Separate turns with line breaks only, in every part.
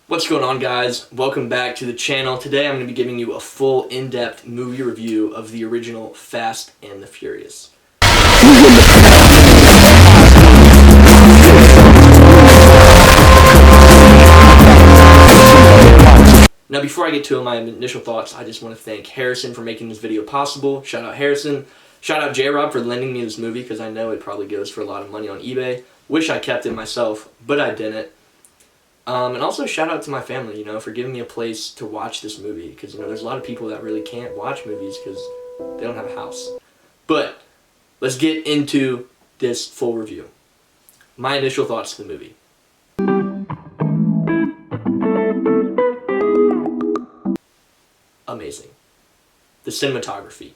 What's going on, guys? Welcome back to the channel. Today I'm going to be giving you a full in-depth movie review of the original Fast and the Furious. Now, before I get to my initial thoughts, I just want to thank Harrison for making this video possible. Shout out Harrison. Shout out J-Rob for lending me this movie, because I know it probably goes for a lot of money on eBay. Wish I kept it myself, but I didn't. And also shout out to my family, for giving me a place to watch this movie, because, there's a lot of people that really can't watch movies because they don't have a house. But let's get into this full review. My initial thoughts to the movie. Amazing. The cinematography,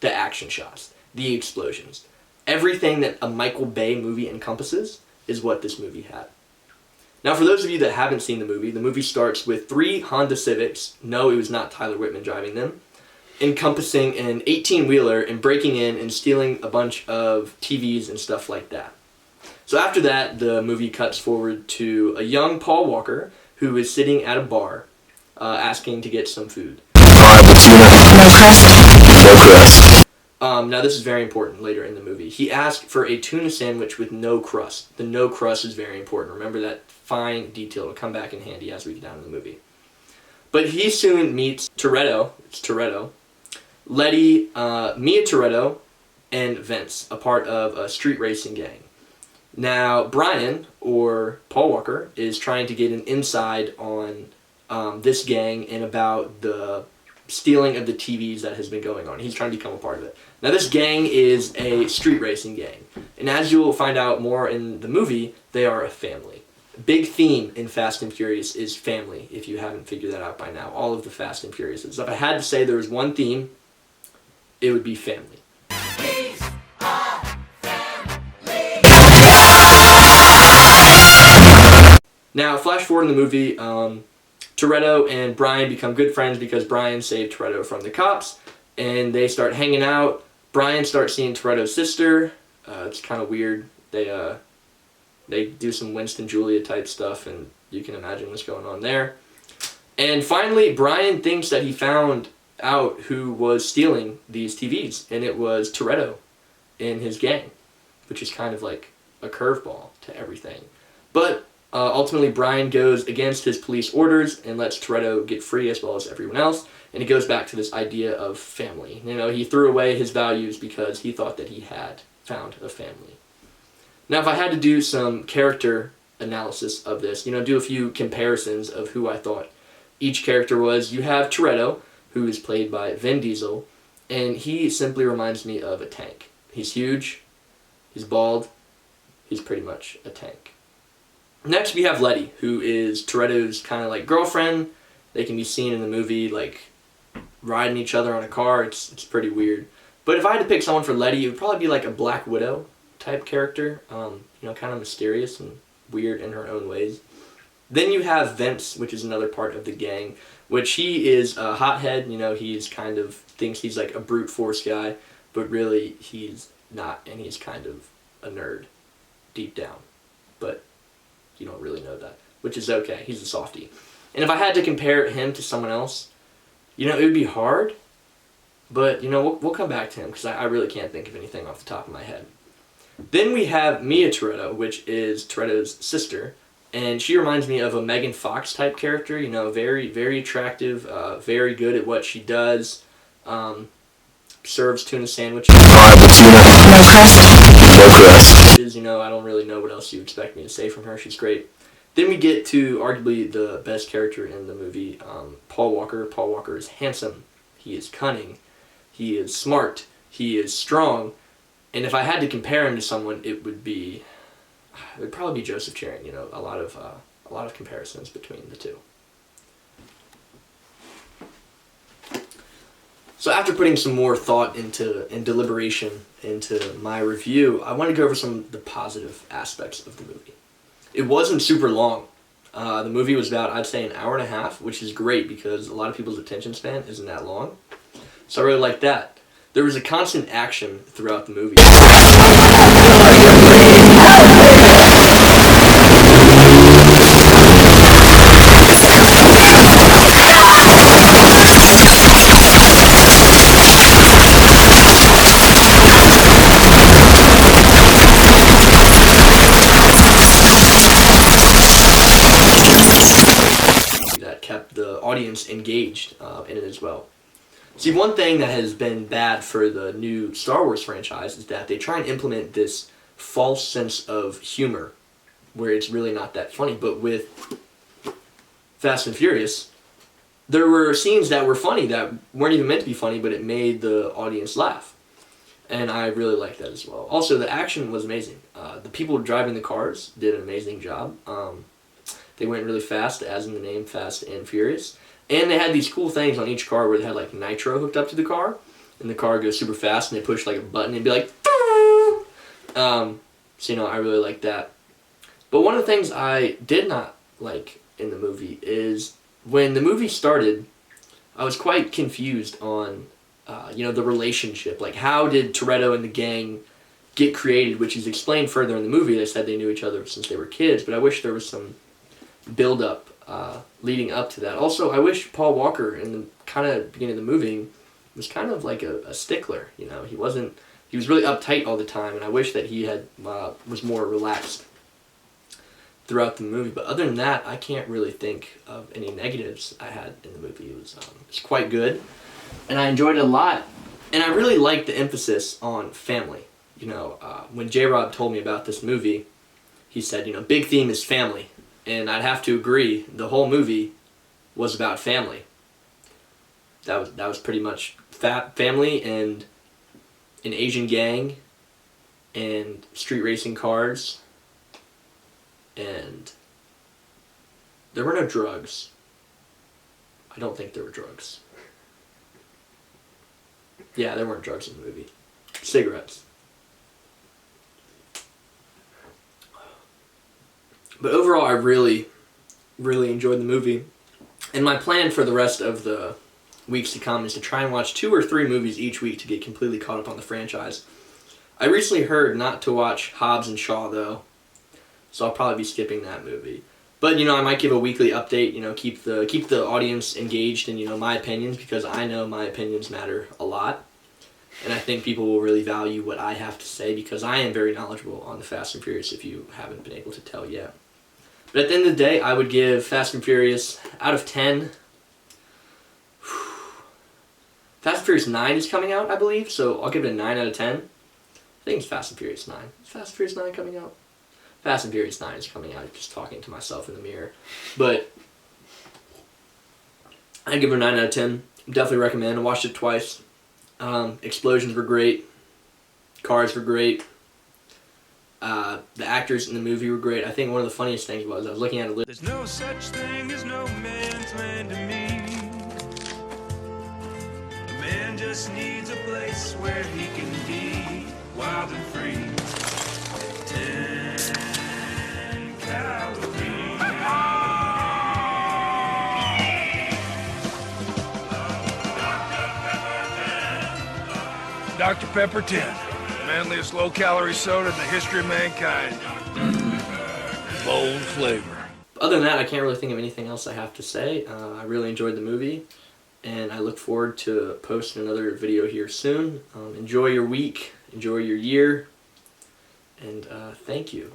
the action shots, the explosions, everything that a Michael Bay movie encompasses is what this movie had. Now, for those of you that haven't seen the movie starts with 3 Honda Civics, no, it was not Tyler Whitman driving them, encompassing an 18-wheeler and breaking in and stealing a bunch of TVs and stuff like that. So after that, the movie cuts forward to a young Paul Walker who is sitting at a bar asking to get some food.
No crust.
Now, this is very important later in the movie. He asked for a tuna sandwich with no crust. The no crust is very important. Remember that fine detail. It'll come back in handy as we get down in the movie. But he soon meets Toretto. It's Toretto. Letty, Mia Toretto, and Vince, a part of a street racing gang. Now, Brian, or Paul Walker, is trying to get an inside on this gang and about the stealing of the TVs that has been going on. He's trying to become a part of it. Now, this gang is a street racing gang, and as you will find out more in the movie, they are a family. Big theme in Fast and Furious is family, if you haven't figured that out by now. All of the Fast and Furiouses. If I had to say there was one theme, it would be family.
These are family.
Now, flash forward in the movie, Toretto and Brian become good friends because Brian saved Toretto from the cops, and they start hanging out. Brian starts seeing Toretto's sister. It's kind of weird. They do some Winston Julia type stuff, and you can imagine what's going on there. And finally, Brian thinks that he found out who was stealing these TVs, and it was Toretto in his gang, which is kind of like a curveball to everything. But ultimately, Brian goes against his police orders and lets Toretto get free as well as everyone else, and it goes back to this idea of family. He threw away his values because he thought that he had found a family. Now, if I had to do some character analysis of this, do a few comparisons of who I thought each character was, you have Toretto, who is played by Vin Diesel, and he simply reminds me of a tank. He's huge, he's bald, he's pretty much a tank. Next, we have Letty, who is Toretto's kind of like girlfriend. They can be seen in the movie like riding each other on a car. It's pretty weird. But if I had to pick someone for Letty, it would probably be like a Black Widow type character. Kind of mysterious and weird in her own ways. Then you have Vince, which is another part of the gang, which he is a hothead. He's kind of thinks he's like a brute force guy, but really he's not, and he's kind of a nerd deep down. But you don't really know that, which is okay. He's a softie. And if I had to compare him to someone else, it would be hard, but, we'll come back to him because I really can't think of anything off the top of my head. Then we have Mia Toretto, which is Toretto's sister, and she reminds me of a Megan Fox type character, very, very attractive, very good at what she does, serves tuna sandwiches.
No crust.
I don't really know what else you expect me to say from her. She's great. Then we get to arguably the best character in the movie, Paul Walker. Paul Walker is handsome. He is cunning. He is smart. He is strong. And if I had to compare him to someone, it would probably be Joseph Chiang. A lot of comparisons between the two. So after putting some more thought and deliberation into my review, I want to go over some of the positive aspects of the movie. It wasn't super long. The movie was about, I'd say, an hour and a half, which is great because a lot of people's attention span isn't that long. So I really liked that. There was a constant action throughout the movie. that kept the audience engaged in it as well. See, one thing that has been bad for the new Star Wars franchise is that they try and implement this false sense of humor where it's really not that funny. But with Fast and Furious, there were scenes that were funny that weren't even meant to be funny, but it made the audience laugh. And I really liked that as well. Also, the action was amazing. The people driving the cars did an amazing job. They went really fast, as in the name, Fast and Furious. And they had these cool things on each car where they had like nitro hooked up to the car, and the car goes super fast, and they push like a button and be like, so I really like that. But one of the things I did not like in the movie is when the movie started, I was quite confused on, the relationship. Like, how did Toretto and the gang get created, which is explained further in the movie. They said they knew each other since they were kids, but I wish there was some build-up leading up to that. Also, I wish Paul Walker in the kind of beginning of the movie was kind of like a stickler. He was really uptight all the time, and I wish that he had was more relaxed throughout the movie. But other than that, I can't really think of any negatives I had in the movie. It was quite good, and I enjoyed it a lot. And I really liked the emphasis on family. When J-Rob told me about this movie, he said, big theme is family. And I'd have to agree, the whole movie was about family. That was pretty much family and an Asian gang and street racing cars. And there were no drugs. I don't think there were drugs. Yeah, there weren't drugs in the movie. Cigarettes. But overall, I really, really enjoyed the movie. And my plan for the rest of the weeks to come is to try and watch 2 or 3 movies each week to get completely caught up on the franchise. I recently heard not to watch Hobbs and Shaw, though, so I'll probably be skipping that movie. But, I might give a weekly update, keep the audience engaged in, my opinions, because I know my opinions matter a lot. And I think people will really value what I have to say, because I am very knowledgeable on the Fast and Furious, if you haven't been able to tell yet. But at the end of the day, I would give Fast and Furious, out of 10, Fast and Furious 9 is coming out, I believe, so I'll give it a 9 out of 10. I think it's Fast and Furious 9. Is Fast and Furious 9 coming out? Fast and Furious 9 is coming out, just talking to myself in the mirror. But I'd give it a 9 out of 10. Definitely recommend. I watched it twice. Explosions were great. Cars were great. The actors in the movie were great. I think one of the funniest things was I was looking at a list.
There's no such thing as no man's land to me. A man just needs a place where he can be wild and free. 10 calories. Dr. Pepper 10. Manliest low-calorie soda in the history of mankind. Bold flavor.
Other than that, I can't really think of anything else I have to say. I really enjoyed the movie, and I look forward to posting another video here soon. Enjoy your week, enjoy your year, and thank you.